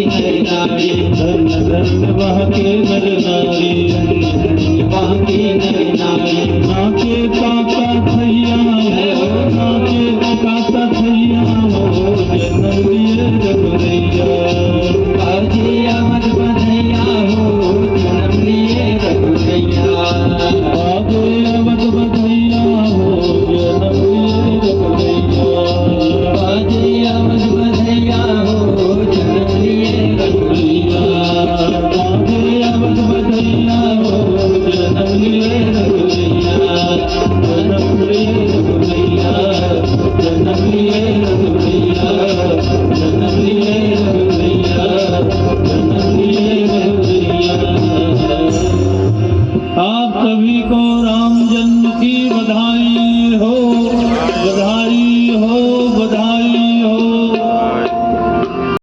नर नारी, धन धन वहाँ के नर नारी, वहाँ की नर नारी। नाचे काका थैया हो, नाचे काका थैया हो, जन्म लिए रघुरैया। बाजे अवध बधैया हो, जन्म लिए रघुरैया। बाजे अवध बधैया हो, जन्म लिए रघुरैया। बाजे अवध बधैया हो, जन्म लिए रघुरैया। बाजे अवध बधैया हो, जन्म लिए रघुरैया। जन्म लिए रघुरैया, जन्म लिए रघुरैया, जन्म लिए रघुरैया, जन्म लिए रघुरैया। आप सभी को राम जन्म की बधाई हो, बधाई।